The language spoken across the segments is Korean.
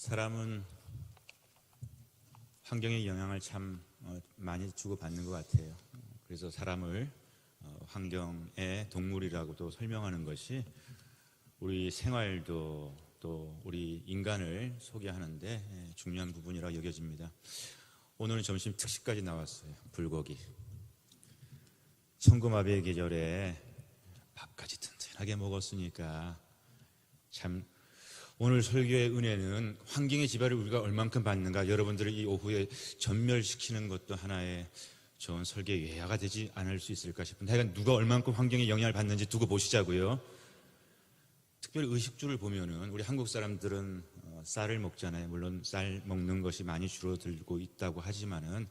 사람은 환경의 영향을 참 많이 주고받는 것 같아요. 그래서 사람을 환경의 동물이라고도 설명하는 것이 우리 생활도 또 우리 인간을 소개하는데 중요한 부분이라고 여겨집니다. 오늘은 점심 특식까지 나왔어요. 불고기. 천고마비의 계절에 밥까지 튼튼하게 먹었으니까 참 오늘 설교의 은혜는 환경의 지배를 우리가 얼만큼 받는가, 여러분들을 이 오후에 전멸시키는 것도 하나의 좋은 설교의 예화가 되지 않을 수 있을까 싶은데, 하여간 누가 얼만큼 환경의 영향을 받는지 두고 보시자고요. 특별히 의식주를 보면은 우리 한국 사람들은 쌀을 먹잖아요. 물론 쌀 먹는 것이 많이 줄어들고 있다고 하지만은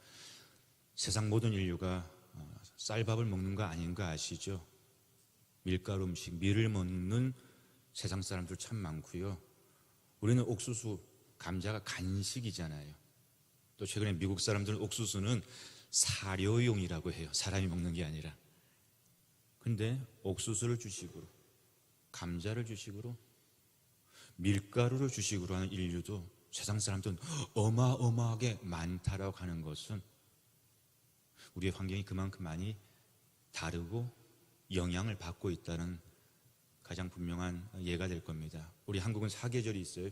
세상 모든 인류가 쌀밥을 먹는 거 아닌 거 아시죠? 밀가루 음식, 밀을 먹는 세상 사람들 참 많고요. 우리는 옥수수, 감자가 간식이잖아요. 또 최근에 미국 사람들은 옥수수는 사료용이라고 해요. 사람이 먹는 게 아니라. 근데 옥수수를 주식으로, 감자를 주식으로, 밀가루를 주식으로 하는 인류도 세상 사람들은 어마어마하게 많다라고 하는 것은 우리의 환경이 그만큼 많이 다르고 영향을 받고 있다는 가장 분명한 예가 될 겁니다. 우리 한국은 사계절이 있어요.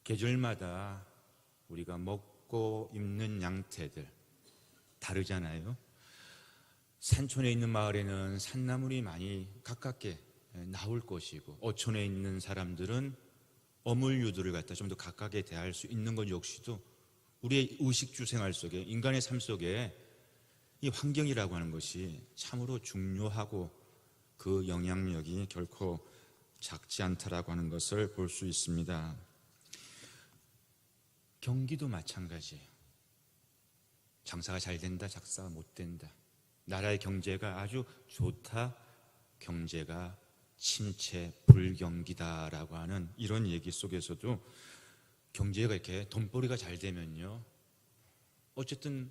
계절마다 우리가 먹고 입는 양태들 다르잖아요. 산촌에 있는 마을에는 산나물이 많이 가깝게 나올 것이고, 어촌에 있는 사람들은 어물류들을 갖다 좀 더 가깝게 대할 수 있는 것 역시도 우리의 의식주 생활 속에, 인간의 삶 속에 이 환경이라고 하는 것이 참으로 중요하고 그 영향력이 결코 작지 않다라고 하는 것을 볼 수 있습니다. 경기도 마찬가지예요. 장사가 잘 된다, 장사가 못 된다. 나라의 경제가 아주 좋다, 경제가 침체, 불경기다라고 하는 이런 얘기 속에서도 경제가 이렇게 돈벌이가 잘 되면요, 어쨌든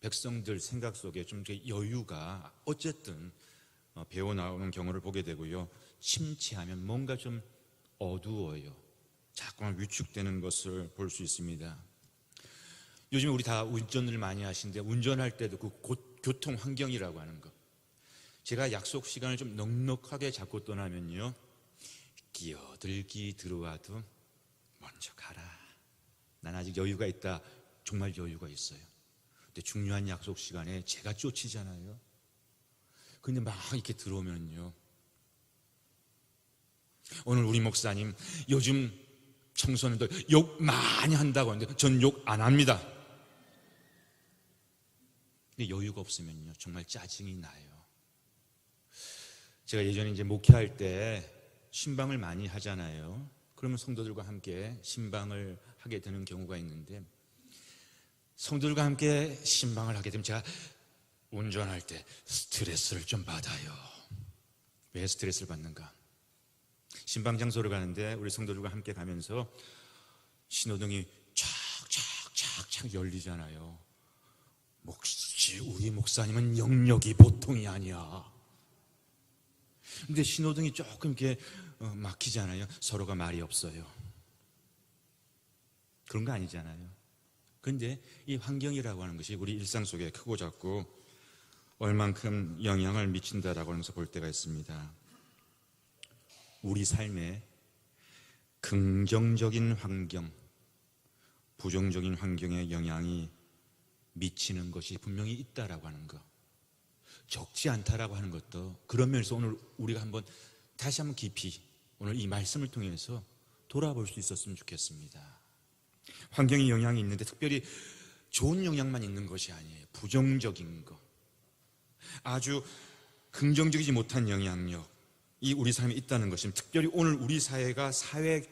백성들 생각 속에 좀 여유가 어쨌든 배어나오는 경우를 보게 되고요. 침체하면 뭔가 좀 어두워요. 자꾸만 위축되는 것을 볼 수 있습니다. 요즘에 우리 다 운전을 많이 하시는데, 운전할 때도 그 교통 환경이라고 하는 것, 제가 약속 시간을 좀 넉넉하게 잡고 떠나면요, 끼어들기 들어와도 먼저 가라, 난 아직 여유가 있다. 정말 여유가 있어요. 근데 중요한 약속 시간에 제가 쫓이잖아요. 근데 막 이렇게 들어오면요, 오늘 우리 목사님 요즘 청소년들 욕 많이 한다고 하는데 전 욕 안 합니다. 근데 여유가 없으면요, 정말 짜증이 나요. 제가 예전에 이제 목회할 때 신방을 많이 하잖아요. 그러면 성도들과 함께 신방을 하게 되는 경우가 있는데, 성도들과 함께 신방을 하게 되면 제가 운전할 때 스트레스를 좀 받아요. 왜 스트레스를 받는가? 신방 장소를 가는데 우리 성도들과 함께 가면서 신호등이 착착착착 열리잖아요. 우리 목사님은 영역이 보통이 아니야. 근데 신호등이 조금 이렇게 막히잖아요. 서로가 말이 없어요. 그런 거 아니잖아요. 그런데 이 환경이라고 하는 것이 우리 일상 속에 크고 작고 얼만큼 영향을 미친다라고 하면서 볼 때가 있습니다. 우리 삶에 긍정적인 환경, 부정적인 환경에 영향이 미치는 것이 분명히 있다라고 하는 것, 적지 않다라고 하는 것도, 그런 면에서 오늘 우리가 다시 한번 깊이 오늘 이 말씀을 통해서 돌아볼 수 있었으면 좋겠습니다. 환경에 영향이 있는데 특별히 좋은 영향만 있는 것이 아니에요. 부정적인 것, 아주 긍정적이지 못한 영향력이 우리 삶에 있다는 것이, 특별히 오늘 우리 사회가 사회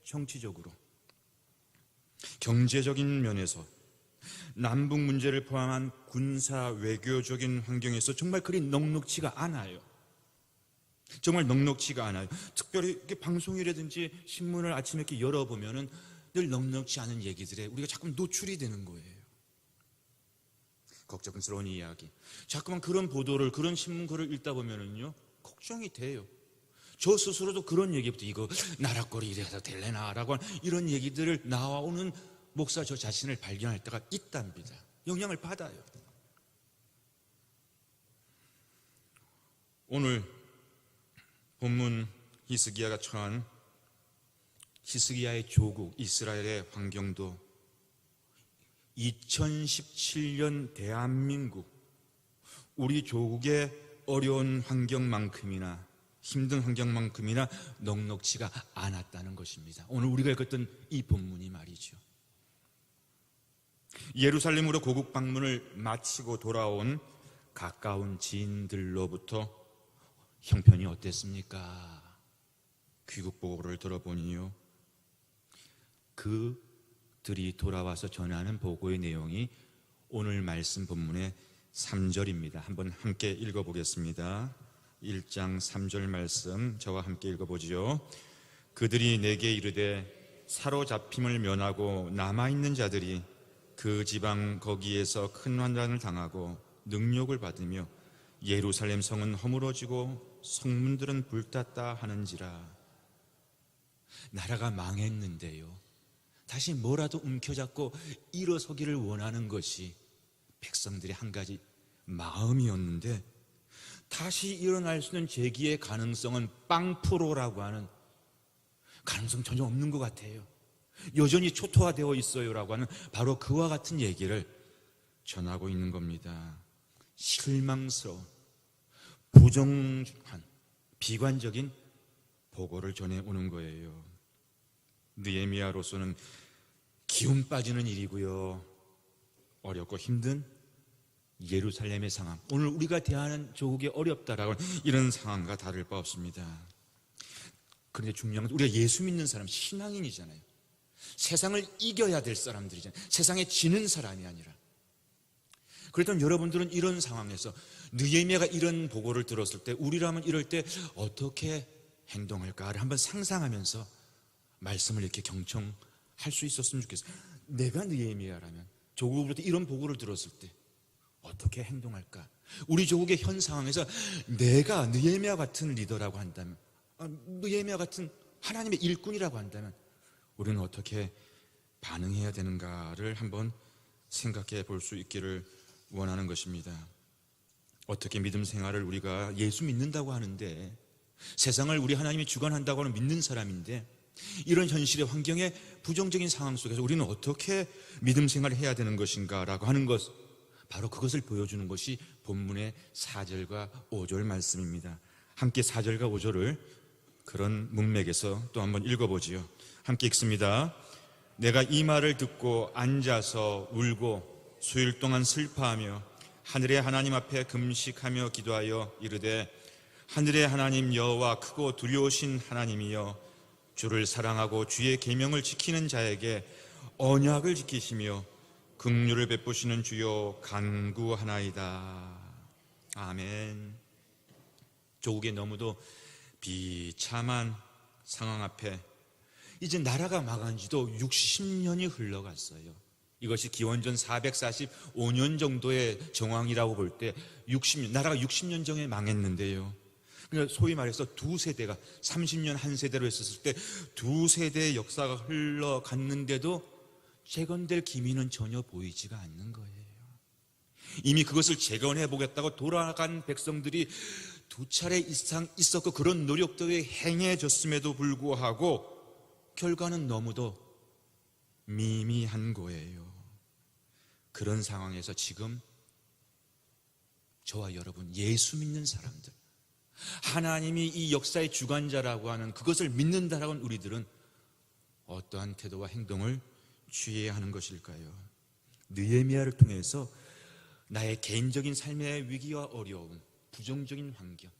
정치적으로, 경제적인 면에서, 남북 문제를 포함한 군사 외교적인 환경에서 정말 그리 넉넉지가 않아요. 정말 넉넉지가 않아요. 특별히 이렇게 방송이라든지 신문을 아침에 이렇게 열어보면은 늘 넉넉지 않은 얘기들에 우리가 자꾸 노출이 되는 거예요. 걱정스러운 이야기. 자꾸만 그런 보도를, 그런 신문 글을 읽다 보면은요, 걱정이 돼요. 저 스스로도 그런 얘기부터 이거 나라꼴이 이래서 될래나라고 하는 이런 얘기들을 나와오는 목사 저 자신을 발견할 때가 있답니다. 영향을 받아요. 오늘 본문 히스기야가 처한 히스기야의 조국 이스라엘의 환경도 2017년 대한민국 우리 조국의 어려운 환경만큼이나 힘든 환경만큼이나 넉넉지가 않았다는 것입니다. 오늘 우리가 읽었던 이 본문이 말이죠. 예루살렘으로 고국 방문을 마치고 돌아온 가까운 지인들로부터 형편이 어땠습니까? 귀국 보고를 들어보니요, 그들이 돌아와서 전하는 보고의 내용이 오늘 말씀 본문의 3절입니다. 한번 함께 읽어보겠습니다. 1장 3절 말씀 저와 함께 읽어보지요. 그들이 내게 이르되 사로잡힘을 면하고 남아있는 자들이 그 지방 거기에서 큰 환난을 당하고 능욕을 받으며 예루살렘 성은 허물어지고 성문들은 불탔다 하는지라. 나라가 망했는데요, 다시 뭐라도 움켜잡고 일어서기를 원하는 것이 백성들의 한 가지 마음이었는데, 다시 일어날 수 있는 재기의 가능성은 0%라고 하는 가능성 전혀 없는 것 같아요. 여전히 초토화되어 있어요라고 하는 바로 그와 같은 얘기를 전하고 있는 겁니다. 실망스러운, 부정한, 비관적인 보고를 전해오는 거예요. 느헤미야로서는 기운 빠지는 일이고요, 어렵고 힘든 예루살렘의 상황, 오늘 우리가 대하는 조국이 어렵다라고 이런 상황과 다를 바 없습니다. 그런데 중요한 건 우리가 예수 믿는 사람, 신앙인이잖아요. 세상을 이겨야 될 사람들이잖아요. 세상에 지는 사람이 아니라. 그랬던 여러분들은 이런 상황에서 느헤미야가 이런 보고를 들었을 때 우리라면 이럴 때 어떻게 행동할까를 한번 상상하면서 말씀을 이렇게 경청할 수 있었으면 좋겠어요. 내가 느헤미야라면 조국으로부터 이런 보고를 들었을 때 어떻게 행동할까? 우리 조국의 현 상황에서 내가 느헤미야 같은 리더라고 한다면, 느헤미야 같은 하나님의 일꾼이라고 한다면 우리는 어떻게 반응해야 되는가를 한번 생각해 볼 수 있기를 원하는 것입니다. 어떻게 믿음 생활을 우리가 예수 믿는다고 하는데, 세상을 우리 하나님이 주관한다고 하는 믿는 사람인데, 이런 현실의 환경에 부정적인 상황 속에서 우리는 어떻게 믿음 생활을 해야 되는 것인가라고 하는 것, 바로 그것을 보여주는 것이 본문의 4절과 5절 말씀입니다. 함께 4절과 5절을 그런 문맥에서 또 한번 읽어보지요. 함께 읽습니다. 내가 이 말을 듣고 앉아서 울고 수일 동안 슬퍼하며 하늘의 하나님 앞에 금식하며 기도하여 이르되, 하늘의 하나님 여호와 크고 두려우신 하나님이여, 주를 사랑하고 주의 계명을 지키는 자에게 언약을 지키시며 긍휼을 베푸시는 주여 간구하나이다. 아멘. 조국의 너무도 비참한 상황 앞에 이제 나라가 망한 지도 60년이 흘러갔어요. 이것이 기원전 445년 정도의 정황이라고 볼 때 60년, 나라가 60년 전에 망했는데요, 그러니까 소위 말해서 두 세대가 30년 한 세대로 했었을 때 두 세대의 역사가 흘러갔는데도 재건될 기미는 전혀 보이지가 않는 거예요. 이미 그것을 재건해 보겠다고 돌아간 백성들이 두 차례 이상 있었고 그런 노력들이 행해졌음에도 불구하고 결과는 너무도 미미한 거예요. 그런 상황에서 지금 저와 여러분, 예수 믿는 사람들, 하나님이 이 역사의 주관자라고 하는 그것을 믿는다라고 하는 우리들은 어떠한 태도와 행동을 취해야 하는 것일까요? 느헤미야를 통해서 나의 개인적인 삶의 위기와 어려움, 부정적인 환경,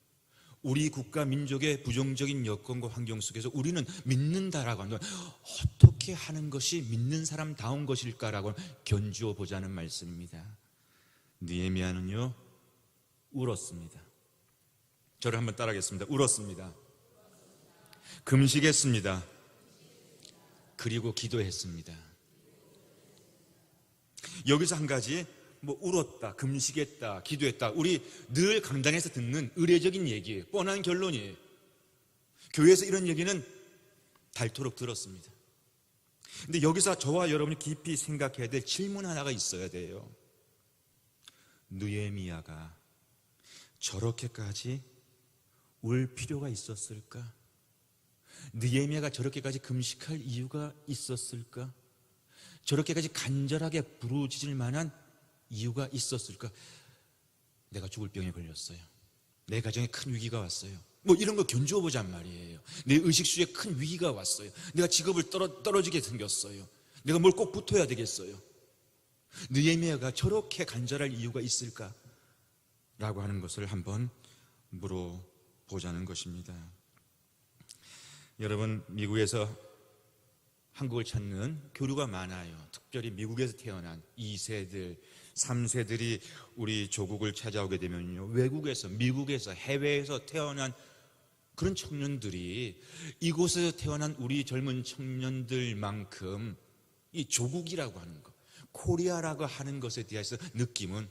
우리 국가 민족의 부정적인 여건과 환경 속에서 우리는 믿는다라고 하는 건 어떻게 하는 것이 믿는 사람다운 것일까라고 견주어 보자는 말씀입니다. 느헤미야는요, 울었습니다. 저를 한번 따라하겠습니다. 울었습니다. 금식했습니다. 그리고 기도했습니다. 여기서 한 가지, 울었다, 금식했다, 기도했다, 우리 늘 강단에서 듣는 의례적인 얘기예요. 뻔한 결론이에요. 교회에서 이런 얘기는 닳도록 들었습니다. 근데 여기서 저와 여러분이 깊이 생각해야 될 질문 하나가 있어야 돼요. 느헤미야가 저렇게까지 울 필요가 있었을까? 느헤미야가 저렇게까지 금식할 이유가 있었을까? 저렇게까지 간절하게 부르짖을 만한 이유가 있었을까? 내가 죽을 병에 걸렸어요. 내 가정에 큰 위기가 왔어요. 뭐 이런 거 견주어 보잔 말이에요. 내 의식주에 큰 위기가 왔어요. 내가 직업을 떨어지게 생겼어요. 내가 뭘 꼭 붙어야 되겠어요. 느헤미야가 저렇게 간절할 이유가 있을까? 라고 하는 것을 한번 물어보자는 것입니다. 여러분, 미국에서 한국을 찾는 교류가 많아요. 특별히 미국에서 태어난 2세들, 3세들이 우리 조국을 찾아오게 되면요, 외국에서, 미국에서, 해외에서 태어난 그런 청년들이 이곳에서 태어난 우리 젊은 청년들만큼 이 조국이라고 하는 것, 코리아라고 하는 것에 대해서 느낌은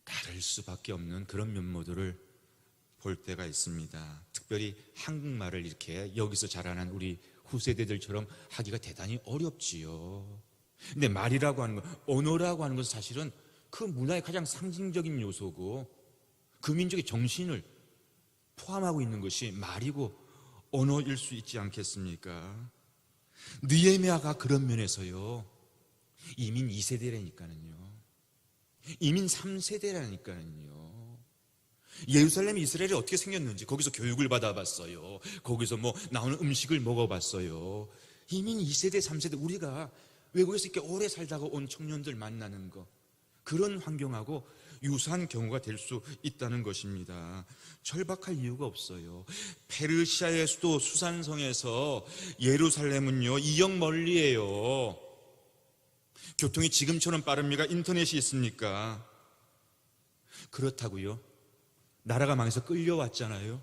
다를 수밖에 없는 그런 면모들을 볼 때가 있습니다. 특별히 한국말을 이렇게 여기서 자라난 우리 후세대들처럼 하기가 대단히 어렵지요. 근데 말이라고 하는 것, 언어라고 하는 것은 사실은 그 문화의 가장 상징적인 요소고 그 민족의 정신을 포함하고 있는 것이 말이고 언어일 수 있지 않겠습니까? 느헤미야가 그런 면에서요, 이민 2세대라니까는요, 이민 3세대라니까는요. 예루살렘 이스라엘이 어떻게 생겼는지 거기서 교육을 받아봤어요. 거기서 뭐 나오는 음식을 먹어봤어요. 이민 2세대 3세대, 우리가 외국에서 이렇게 오래 살다가 온 청년들 만나는 거, 그런 환경하고 유사한 경우가 될 수 있다는 것입니다. 절박할 이유가 없어요. 페르시아의 수도 수산성에서 예루살렘은요 2역 멀리예요. 교통이 지금처럼 빠릅니까? 인터넷이 있습니까? 그렇다고요, 나라가 망해서 끌려왔잖아요.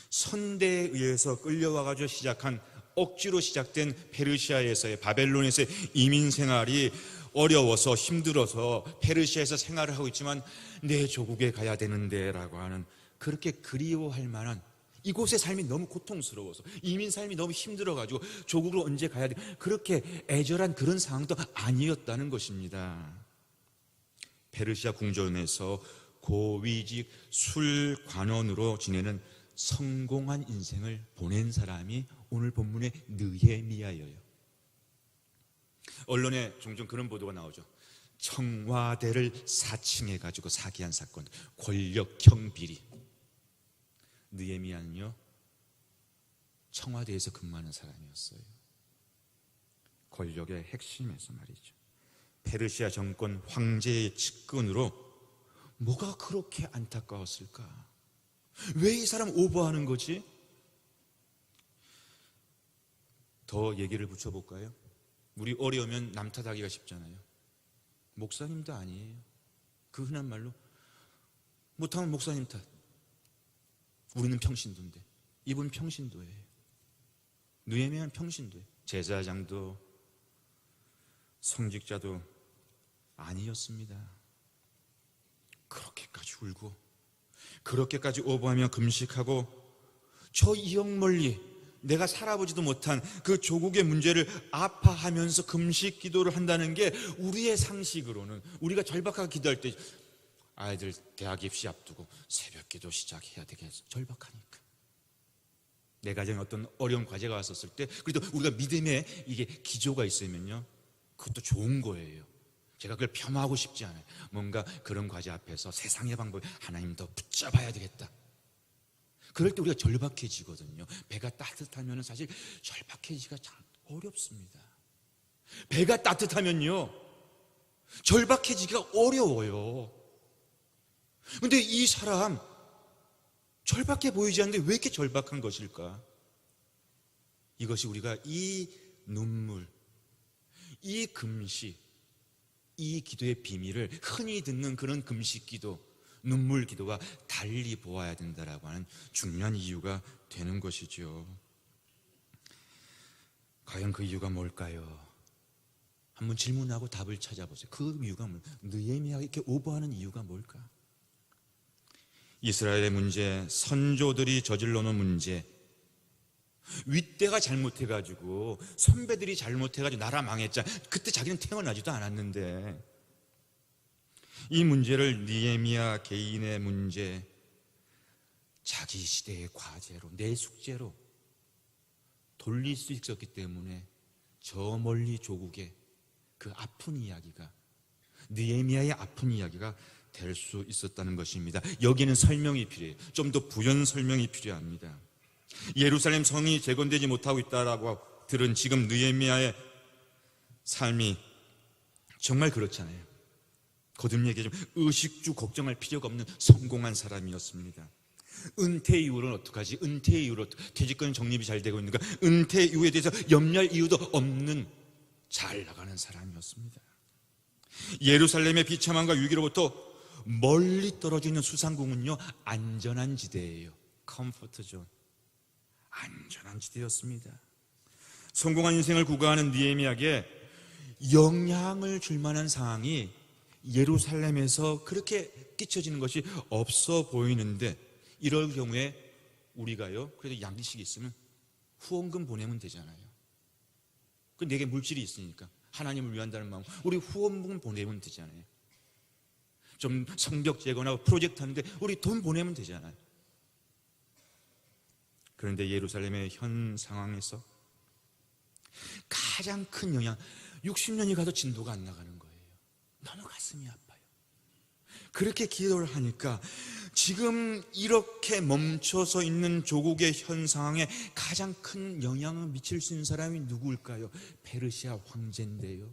선대에 의해서 끌려와가지고 시작한, 억지로 시작된 페르시아에서의, 바벨론에서의 이민 생활이 어려워서 힘들어서 페르시아에서 생활을 하고 있지만 내 조국에 가야 되는데 라고 하는, 그렇게 그리워할 만한, 이곳의 삶이 너무 고통스러워서, 이민 삶이 너무 힘들어가지고 조국으로 언제 가야 돼, 그렇게 애절한 그런 상황도 아니었다는 것입니다. 페르시아 궁전에서 고위직 술관원으로 지내는 성공한 인생을 보낸 사람이 오늘 본문의 느헤미야예요. 언론에 종종 그런 보도가 나오죠. 청와대를 사칭해가지고 사기한 사건, 권력형 비리. 느헤미야는요 청와대에서 근무하는 사람이었어요. 권력의 핵심에서 말이죠. 페르시아 정권 황제의 측근으로, 뭐가 그렇게 안타까웠을까? 왜 이 사람 오버하는 거지? 더 얘기를 붙여볼까요? 우리 어려우면 남 탓하기가 쉽잖아요. 목사님도 아니에요. 그 흔한 말로 못하면 목사님 탓. 우리는 평신도인데, 이분 평신도예요. 느헤미야는 평신도예요. 제사장도 성직자도 아니었습니다. 그렇게까지 울고 그렇게까지 오버하며 금식하고 저 2역 멀리 내가 살아보지도 못한 그 조국의 문제를 아파하면서 금식 기도를 한다는 게, 우리의 상식으로는, 우리가 절박하게 기도할 때 아이들 대학 입시 앞두고 새벽 기도 시작해야 되겠어, 절박하니까. 내 가정에 어떤 어려운 과제가 왔었을 때, 그래도 우리가 믿음에 이게 기조가 있으면요 그것도 좋은 거예요. 제가 그걸 폄하하고 싶지 않아요. 뭔가 그런 과제 앞에서 세상의 방법이, 하나님 더 붙잡아야 되겠다. 그럴 때 우리가 절박해지거든요. 배가 따뜻하면 사실 절박해지기가 참 어렵습니다. 배가 따뜻하면요 절박해지기가 어려워요. 근데 이 사람 절박해 보이지 않는데 왜 이렇게 절박한 것일까? 이것이 우리가 이 눈물, 이 금식, 이 기도의 비밀을 흔히 듣는 그런 금식 기도, 눈물 기도와 달리 보아야 된다라고 하는 중요한 이유가 되는 것이죠. 과연 그 이유가 뭘까요? 한번 질문하고 답을 찾아보세요. 그 이유가 느헤미야가 이렇게 오버하는 이유가 뭘까? 이스라엘의 문제, 선조들이 저질러 놓은 문제, 윗대가 잘못해가지고 선배들이 잘못해가지고 나라 망했잖아. 그때 자기는 태어나지도 않았는데 이 문제를 느헤미야 개인의 문제, 자기 시대의 과제로, 내 숙제로 돌릴 수 있었기 때문에 저 멀리 조국의 그 아픈 이야기가, 느헤미야의 아픈 이야기가 될 수 있었다는 것입니다. 여기는 설명이 필요해요. 좀 더 부연 설명이 필요합니다. 예루살렘 성이 재건되지 못하고 있다라고 들은 지금 느헤미야의 삶이 정말 그렇잖아요. 거듭 얘기하자면 의식주 걱정할 필요가 없는 성공한 사람이었습니다. 은퇴 이후로는 어떡하지? 은퇴 이후로 퇴직금 적립이 잘 되고 있는가? 은퇴 이후에 대해서 염려할 이유도 없는 잘 나가는 사람이었습니다. 예루살렘의 비참함과 위기로부터 멀리 떨어져 있는 수상궁은요, 안전한 지대예요. 컴포트 존, 안전한 지대였습니다. 성공한 인생을 구가하는 느헤미야에게 영향을 줄 만한 상황이 예루살렘에서 그렇게 끼쳐지는 것이 없어 보이는데, 이럴 경우에 우리가요, 그래도 양식이 있으면 후원금 보내면 되잖아요. 그 내게 물질이 있으니까 하나님을 위한다는 마음, 우리 후원금 보내면 되잖아요. 좀 성벽 재건하고 프로젝트 하는데 우리 돈 보내면 되잖아요. 그런데 예루살렘의 현 상황에서 가장 큰 영향, 60년이 가도 진도가 안 나가는 거예요. 너무 가슴이 아파요. 그렇게 기도를 하니까 지금 이렇게 멈춰서 있는 조국의 현 상황에 가장 큰 영향을 미칠 수 있는 사람이 누구일까요? 페르시아 황제인데요,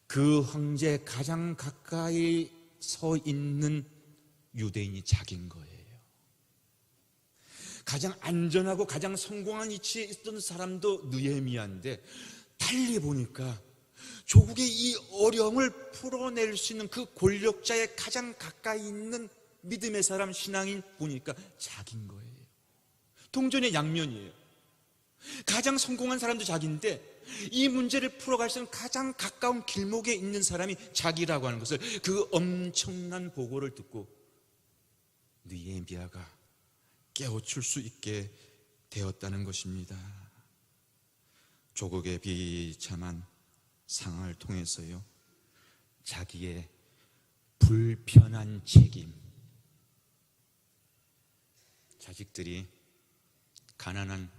그 황제 가장 가까이 서 있는 유대인이 자기인 거예요. 가장 안전하고 가장 성공한 위치에 있던 사람도 느헤미야인데, 달리 보니까 조국의 이 어려움을 풀어낼 수 있는 그 권력자의 가장 가까이 있는 믿음의 사람, 신앙인 보니까 자기인 거예요. 동전의 양면이에요. 가장 성공한 사람도 자기인데 이 문제를 풀어갈 수 있는 가장 가까운 길목에 있는 사람이 자기라고 하는 것을, 그 엄청난 보고를 듣고 느헤미야가 깨우칠 수 있게 되었다는 것입니다. 조국의 비참한 상황을 통해서요, 자기의 불편한 책임, 자식들이 가난한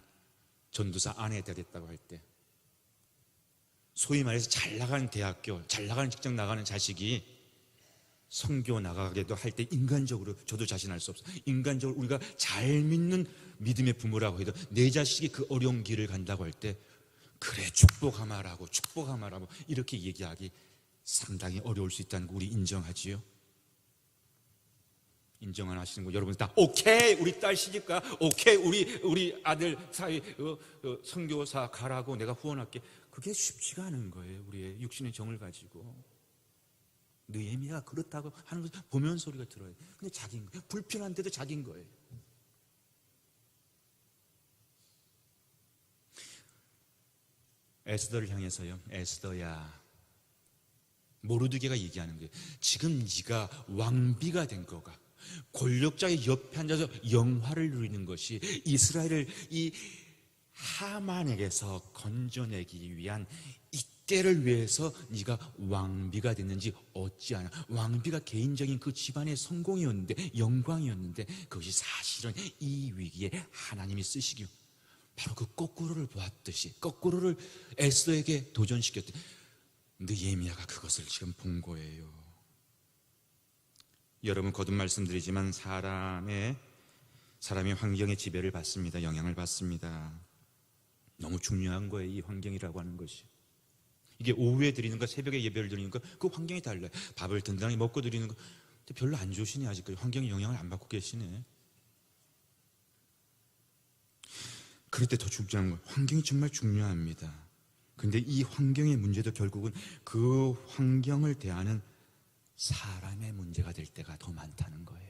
전도사 아내가 됐다고 할 때, 소위 말해서 잘 나가는 대학교, 잘 나가는 직장 나가는 자식이 선교 나가게도 할 때 인간적으로 저도 자신할 수 없어요. 인간적으로 우리가 잘 믿는 믿음의 부모라고 해도 내 자식이 그 어려운 길을 간다고 할 때, 그래 축복하마라고 이렇게 얘기하기 상당히 어려울 수 있다는 거 우리 인정하지요? 인정 안 하시는 거 여러분 다 오케이, 우리 딸 시집가, 오케이, 우리 아들 사이 선교사 가라고 내가 후원할게. 그게 쉽지가 않은 거예요. 우리의 육신의 정을 가지고. 느헤미야가 그렇다고 하는 것을 보면 소리가 들어요. 근데 자기인 거예요. 불편한데도 자기인 거예요. 에스더를 향해서요, 에스더야, 모르드게가 얘기하는 거예요. 지금 네가 왕비가 된 거가, 권력자의 옆에 앉아서 영화를 누리는 것이 이스라엘을 이 하만에게서 건져내기 위한 이때를 위해서 네가 왕비가 됐는지 어찌하나. 왕비가 개인적인 그 집안의 성공이었는데, 영광이었는데, 그것이 사실은 이 위기에 하나님이 쓰시기, 바로 그 거꾸로를 보았듯이, 거꾸로를 에스더에게 도전시켰듯이 느헤미야가 그것을 지금 본 거예요. 여러분, 거듭 말씀드리지만 사람의 환경의 지배를 받습니다. 영향을 받습니다. 너무 중요한 거예요, 이 환경이라고 하는 것이. 이게 오후에 드리는 거, 새벽에 예배를 드리는 거, 그 환경이 달라요. 밥을 든든하게 먹고 드리는 거, 근데 별로 안 좋으시네. 아직까지 환경의 영향을 안 받고 계시네. 그럴 때 더 중요한 건, 환경이 정말 중요합니다. 근데 이 환경의 문제도 결국은 그 환경을 대하는 사람의 문제가 될 때가 더 많다는 거예요.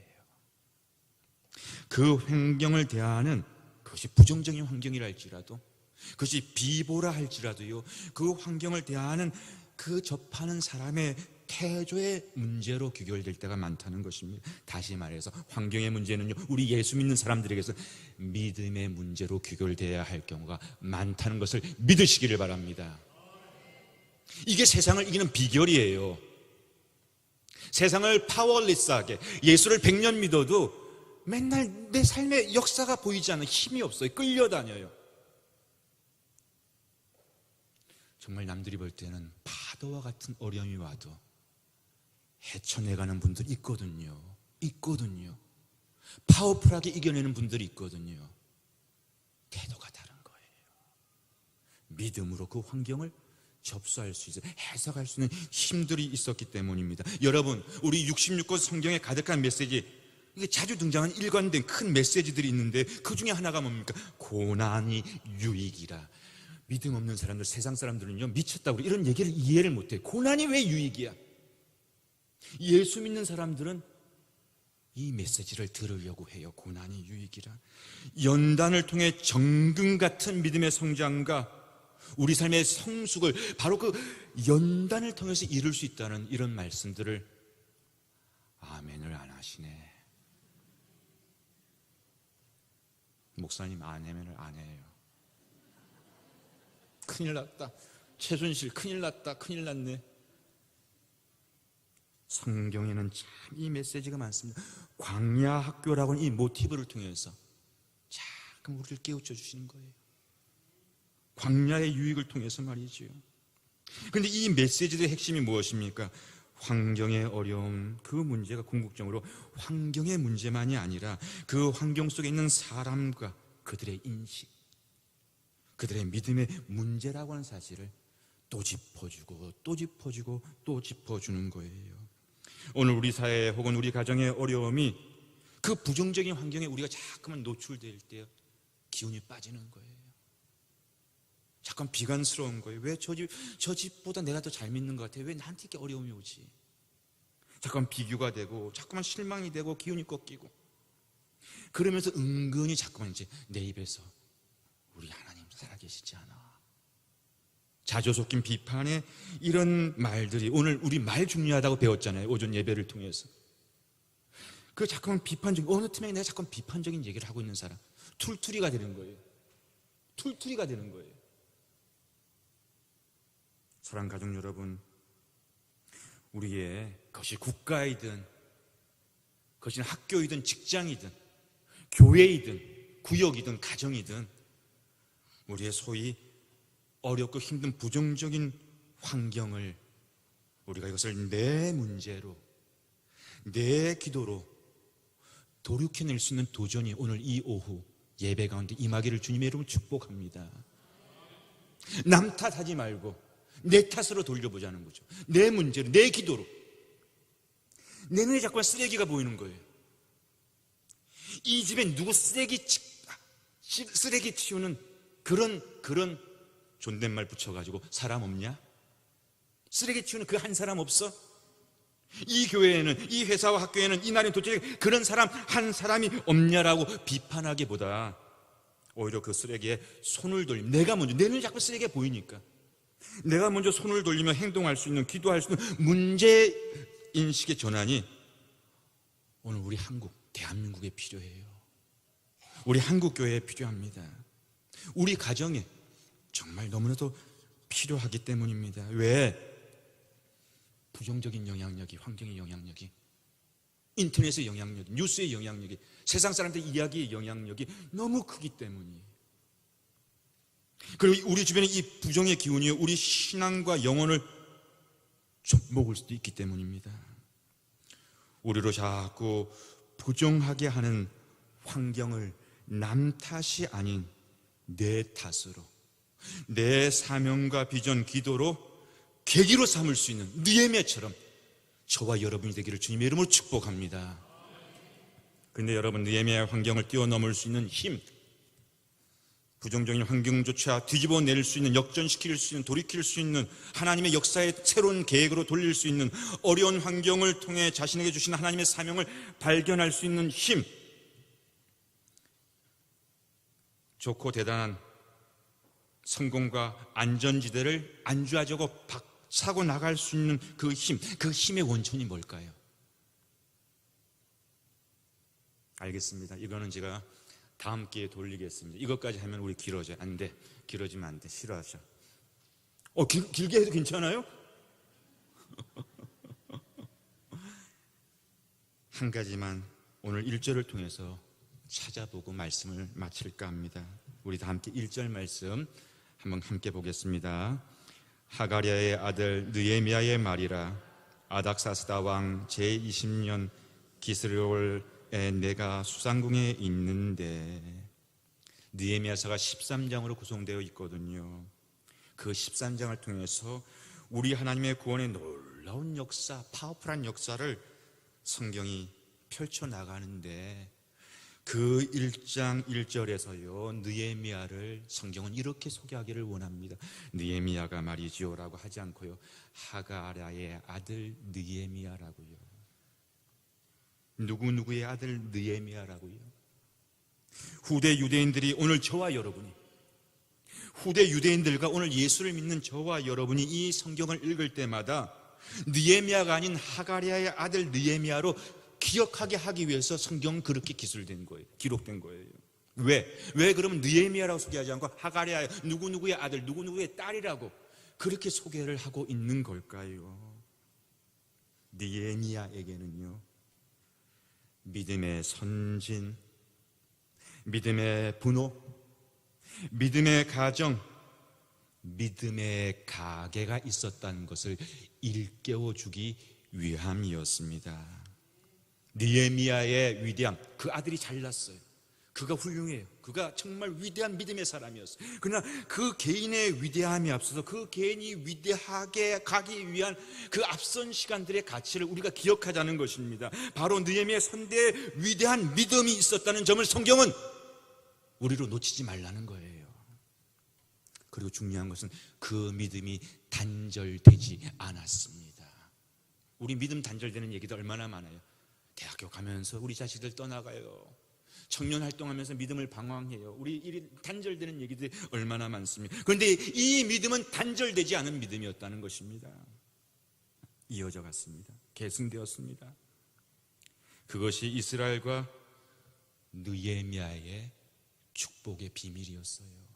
그 환경을 대하는, 그것이 부정적인 환경이라 할지라도, 그것이 비보라 할지라도요, 그 환경을 대하는 그 접하는 사람의 태조의 문제로 귀결될 때가 많다는 것입니다. 다시 말해서 환경의 문제는요, 우리 예수 믿는 사람들에게서 믿음의 문제로 귀결되어야 할 경우가 많다는 것을 믿으시기를 바랍니다. 이게 세상을 이기는 비결이에요. 세상을 파워리스하게, 예수를 100년 믿어도 맨날 내 삶의 역사가 보이지 않는, 힘이 없어요. 끌려다녀요. 정말 남들이 볼 때는 파도와 같은 어려움이 와도 헤쳐내가는 분들이 있거든요. 파워풀하게 이겨내는 분들이 있거든요. 태도가 다른 거예요. 믿음으로 그 환경을 접수할 수 있어요. 해석할 수 있는 힘들이 있었기 때문입니다. 여러분, 우리 66권 성경에 가득한 메시지, 이게 자주 등장하는 일관된 큰 메시지들이 있는데 그 중에 하나가 뭡니까? 고난이 유익이라. 믿음 없는 사람들, 세상 사람들은요, 미쳤다고 이런 얘기를 이해를 못해요. 고난이 왜 유익이야? 예수 믿는 사람들은 이 메시지를 들으려고 해요. 고난이 유익이라. 연단을 통해 정금 같은 믿음의 성장과 우리 삶의 성숙을 바로 그 연단을 통해서 이룰 수 있다는 이런 말씀들을 아멘을 안 하시네. 목사님 아멘을 안 해요. 큰일 났다. 최순실 큰일 났다. 큰일 났네. 성경에는 참 이 메시지가 많습니다. 광야 학교라고는 이 모티브를 통해서 자꾸 우리를 깨우쳐 주시는 거예요. 광야의 유익을 통해서 말이지요. 그런데 이 메시지의 핵심이 무엇입니까? 환경의 어려움, 그 문제가 궁극적으로 환경의 문제만이 아니라 그 환경 속에 있는 사람과 그들의 인식, 그들의 믿음의 문제라고 하는 사실을 또 짚어주고 또 짚어주고 또 짚어주는 거예요. 오늘 우리 사회 혹은 우리 가정의 어려움이 그 부정적인 환경에 우리가 자꾸만 노출될 때 기운이 빠지는 거예요. 잠깐 비관스러운 거예요. 왜 저 집보다 내가 더 잘 믿는 것 같아요? 왜 나한테 이렇게 어려움이 오지? 잠깐 비교가 되고 자꾸만 실망이 되고 기운이 꺾이고, 그러면서 은근히 자꾸만 이제 내 입에서 우리 하나님 살아계시지 않아, 자조 섞인 비판의 이런 말들이, 오늘 우리 말 중요하다고 배웠잖아요. 오전 예배를 통해서. 그 자꾸만 비판적인, 어느 틈에 내가 자꾸만 비판적인 얘기를 하고 있는 사람, 툴툴이가 되는 거예요. 툴툴이가 되는 거예요. 사랑하는 가족 여러분, 우리의 그것이 국가이든 그것이 학교이든 직장이든 교회이든 구역이든 가정이든 우리의 소위 어렵고 힘든 부정적인 환경을 우리가 이것을 내 문제로, 내 기도로 돌이켜낼 수 있는 도전이 오늘 이 오후 예배 가운데 임하기를 주님의 이름으로 축복합니다. 남 탓하지 말고 내 탓으로 돌려보자는 거죠. 내 문제로, 내 기도로. 내 눈에 자꾸 쓰레기가 보이는 거예요. 이 집에 누구 쓰레기 치우는 그런 존댓말 붙여가지고 사람 없냐? 쓰레기 치우는 그 한 사람 없어? 이 교회에는, 이 회사와 학교에는, 이 나라에 도대체 그런 사람 한 사람이 없냐라고 비판하기보다 오히려 그 쓰레기에 손을 돌리면, 내가 먼저, 내 눈이 자꾸 쓰레기가 보이니까 내가 먼저 손을 돌리며 행동할 수 있는, 기도할 수 있는 문제인식의 전환이 오늘 우리 한국, 대한민국에 필요해요. 우리 한국교회에 필요합니다. 우리 가정에 정말 너무나도 필요하기 때문입니다. 왜? 부정적인 영향력이, 환경의 영향력이, 인터넷의 영향력이, 뉴스의 영향력이, 세상 사람들의 이야기의 영향력이 너무 크기 때문이에요. 그리고 우리 주변에 이 부정의 기운이 우리 신앙과 영혼을 좀 먹을 수도 있기 때문입니다. 우리로 자꾸 부정하게 하는 환경을 남 탓이 아닌 내 탓으로, 내 사명과 비전, 기도로 계기로 삼을 수 있는 느헤미야처럼 저와 여러분이 되기를 주님의 이름으로 축복합니다. 그런데 여러분, 느헤미야의 환경을 뛰어넘을 수 있는 힘, 부정적인 환경조차 뒤집어 낼 수 있는, 역전시킬 수 있는, 돌이킬 수 있는, 하나님의 역사의 새로운 계획으로 돌릴 수 있는, 어려운 환경을 통해 자신에게 주신 하나님의 사명을 발견할 수 있는 힘, 좋고 대단한 성공과 안전지대를 안주하자고 사고 나갈 수 있는 그 힘의 원천이 뭘까요? 알겠습니다. 이거는 제가 다음 기회에 돌리겠습니다. 이것까지 하면 우리 길어져요. 안 돼. 길어지면 안 돼. 싫어하죠. 길게 해도 괜찮아요? 한 가지만 오늘 1절을 통해서 찾아보고 말씀을 마칠까 합니다. 우리 다 함께 1절 말씀 한번 함께 보겠습니다. 하가랴의 아들 느헤미야의 말이라. 아닥사스다 왕 제20년 기스르올에 내가 수상궁에 있는데. 느헤미야서가 13장으로 구성되어 있거든요. 그 13장을 통해서 우리 하나님의 구원의 놀라운 역사, 파워풀한 역사를 성경이 펼쳐나가는데, 그 1장 1절에서요 느헤미야를 성경은 이렇게 소개하기를 원합니다. 느헤미야가 말이지요 라고 하지 않고요, 하가랴의 아들 느헤미야라고요. 누구누구의 아들 느헤미야라고요. 후대 유대인들이, 오늘 저와 여러분이, 후대 유대인들과 오늘 예수를 믿는 저와 여러분이 이 성경을 읽을 때마다 느헤미야가 아닌 하가랴의 아들 느헤미야로 기억하게 하기 위해서 성경은 그렇게 기술된 거예요. 기록된 거예요. 왜 그러면 느헤미야라고 소개하지 않고 하가랴의 누구누구의 아들, 누구누구의 딸이라고 그렇게 소개를 하고 있는 걸까요? 느헤미야에게는요, 믿음의 선진, 믿음의 분호, 믿음의 가정, 믿음의 가게가 있었다는 것을 일깨워 주기 위함이었습니다. 느헤미야의 위대함, 그 아들이 잘났어요. 그가 훌륭해요. 그가 정말 위대한 믿음의 사람이었어요. 그러나 그 개인의 위대함이 앞서서 그 개인이 위대하게 가기 위한 그 앞선 시간들의 가치를 우리가 기억하자는 것입니다. 바로 느헤미야의 선대의 위대한 믿음이 있었다는 점을 성경은 우리로 놓치지 말라는 거예요. 그리고 중요한 것은 그 믿음이 단절되지 않았습니다. 우리 믿음 단절되는 얘기도 얼마나 많아요. 대학교 가면서 우리 자식들 떠나가요. 청년 활동하면서 믿음을 방황해요. 우리 일이 단절되는 얘기들이 얼마나 많습니다. 그런데 이 믿음은 단절되지 않은 믿음이었다는 것입니다. 이어져 갔습니다. 계승되었습니다. 그것이 이스라엘과 느헤미야의 축복의 비밀이었어요.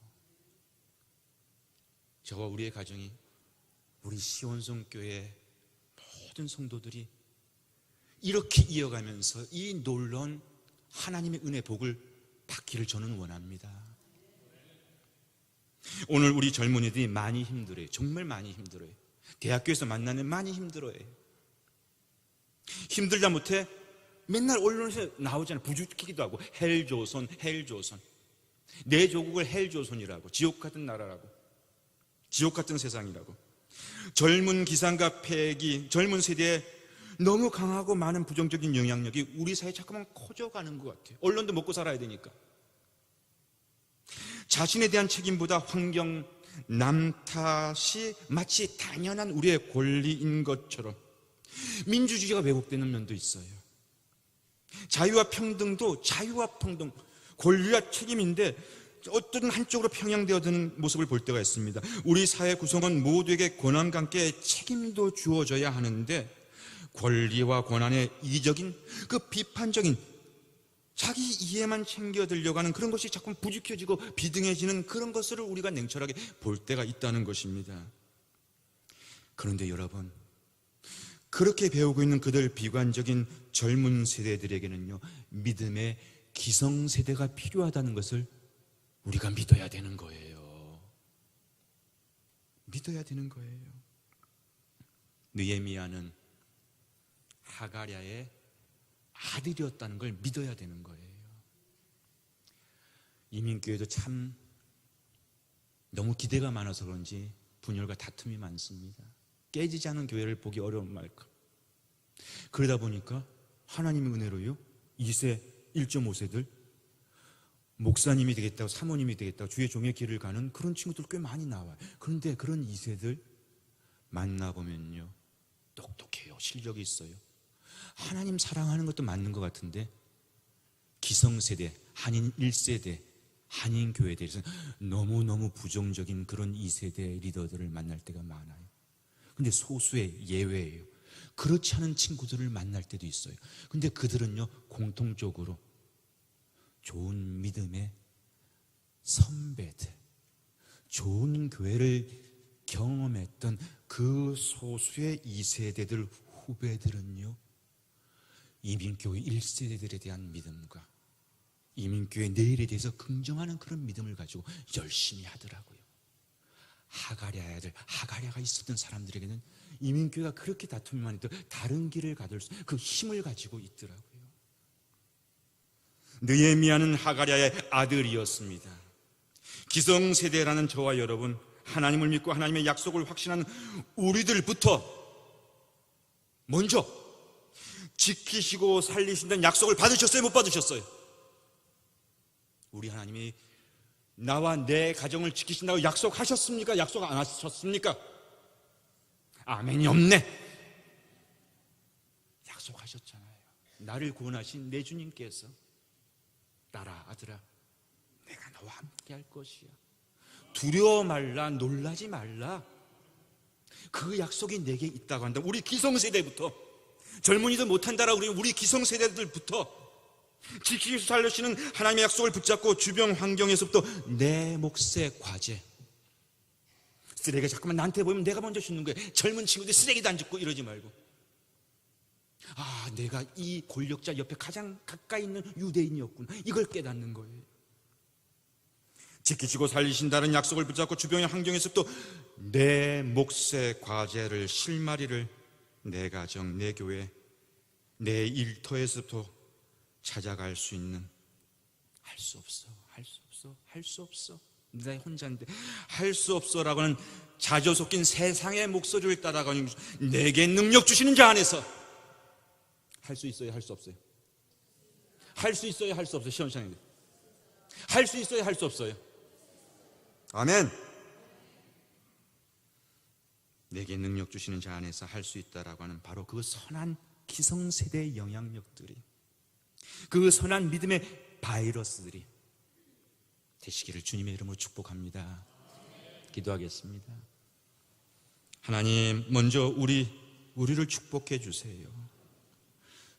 저와 우리의 가정이, 우리 시온성교회 모든 성도들이 이렇게 이어가면서 이 놀라운 하나님의 은혜 복을 받기를 저는 원합니다. 오늘 우리 젊은이들이 많이 힘들어요. 정말 많이 힘들어요. 대학교에서 만나는 많이 힘들어요. 힘들다 못해 맨날 언론에서 나오잖아요. 부추기기도 하고 헬조선, 내 조국을 헬조선이라고, 지옥 같은 나라라고, 지옥 같은 세상이라고. 젊은 기상과 패기, 젊은 세대에 너무 강하고 많은 부정적인 영향력이 우리 사회에 자꾸만 커져가는 것 같아요. 언론도 먹고 살아야 되니까. 자신에 대한 책임보다 환경, 남 탓이 마치 당연한 우리의 권리인 것처럼 민주주의가 왜곡되는 면도 있어요. 자유와 평등도 자유와 평등, 권리와 책임인데 어떤 한쪽으로 편향되어드는 모습을 볼 때가 있습니다. 우리 사회 구성원 모두에게 권한과 함께 책임도 주어져야 하는데, 권리와 권한의 이적인, 그 비판적인, 자기 이해만 챙겨들려고 하는 그런 것이 자꾸 부추겨지고 비등해지는 그런 것을 우리가 냉철하게 볼 때가 있다는 것입니다. 그런데 여러분, 그렇게 배우고 있는 그들 비관적인 젊은 세대들에게는요, 믿음의 기성세대가 필요하다는 것을 우리가 믿어야 되는 거예요. 믿어야 되는 거예요. 느헤미야는 하가랴의 아들이었다는 걸 믿어야 되는 거예요. 이민교회도 참 너무 기대가 많아서 그런지 분열과 다툼이 많습니다. 깨지지 않은 교회를 보기 어려운 말까. 그러다 보니까 하나님의 은혜로요, 2세, 1.5세들 목사님이 되겠다고, 사모님이 되겠다고 주의 종의 길을 가는 그런 친구들 꽤 많이 나와요. 그런데 그런 2세들 만나보면요, 똑똑해요. 실력이 있어요. 하나님 사랑하는 것도 맞는 것 같은데 기성세대, 한인 1세대, 한인 교회에 대해서 너무너무 부정적인 그런 2세대 리더들을 만날 때가 많아요. 근데 소수의 예외예요. 그렇지 않은 친구들을 만날 때도 있어요. 근데 그들은요, 공통적으로 좋은 믿음의 선배들, 좋은 교회를 경험했던 그 소수의 2세대들 후배들은요, 이민교회 1세대들에 대한 믿음과 이민교회 내일에 대해서 긍정하는 그런 믿음을 가지고 열심히 하더라고요. 하가랴의 아들, 하가랴가 있었던 사람들에게는 이민교회가 그렇게 다툼만 해도 다른 길을 가둘 수, 그 힘을 가지고 있더라고요. 느헤미야는 하가랴의 아들이었습니다. 기성세대라는 저와 여러분, 하나님을 믿고 하나님의 약속을 확신하는 우리들부터 먼저 지키시고 살리신다는 약속을 받으셨어요? 못 받으셨어요? 우리 하나님이 나와 내 가정을 지키신다고 약속하셨습니까? 약속 안 하셨습니까? 아멘이 없네. 약속하셨잖아요. 나를 구원하신 내 주님께서 딸아, 아들아, 내가 너와 함께 할 것이야. 두려워 말라, 놀라지 말라. 그 약속이 내게 있다고 한다. 우리 기성세대부터, 젊은이도 못한다라고 우리 기성세대들부터 지키시고 살리시는 하나님의 약속을 붙잡고 주변 환경에서부터 내 몫의 과제, 쓰레기가 자꾸만 나한테 보이면 내가 먼저 줍는 거예요. 젊은 친구들이 쓰레기도 안 줍고 이러지 말고, 아, 내가 이 권력자 옆에 가장 가까이 있는 유대인이었구나, 이걸 깨닫는 거예요. 지키시고 살리신다는 약속을 붙잡고 주변의 환경에서부터 내 몫의 과제를, 실마리를 내 가정, 내 교회, 내 일터에서부터 찾아갈 수 있는, 할 수 없어, 할 수 없어, 할 수 없어, 나 혼자인데 할 수 없어라고는 자조 섞인 세상의 목소리를 따라가는, 내게 능력 주시는 자 안에서 할 수 있어요, 할 수 없어요? 할 수 있어요, 할 수 없어요? 시원시원하게 할 수 있어요, 할 수 없어요? 아멘. 내게 능력 주시는 자 안에서 할 수 있다라고 하는 바로 그 선한 기성세대의 영향력들이, 그 선한 믿음의 바이러스들이 되시기를 주님의 이름으로 축복합니다. 기도하겠습니다. 하나님, 먼저 우리를 축복해 주세요.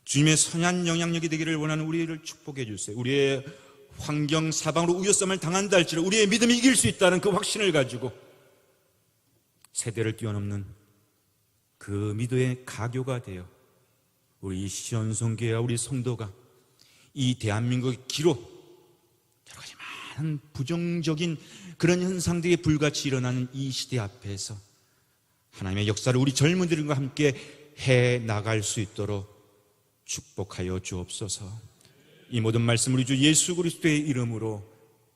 주님의 선한 영향력이 되기를 원하는 우리를 축복해 주세요. 우리의 환경 사방으로 우여쌈을 당한다 할지라도 우리의 믿음이 이길 수 있다는 그 확신을 가지고 세대를 뛰어넘는 그 믿음의 가교가 되어 우리 시온성교회와 우리 성도가 이 대한민국의 기로 여러 가지 많은 부정적인 그런 현상들이 불같이 일어나는 이 시대 앞에서 하나님의 역사를 우리 젊은이들과 함께 해 나갈 수 있도록 축복하여 주옵소서. 이 모든 말씀 우리 주 예수 그리스도의 이름으로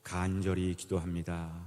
간절히 기도합니다.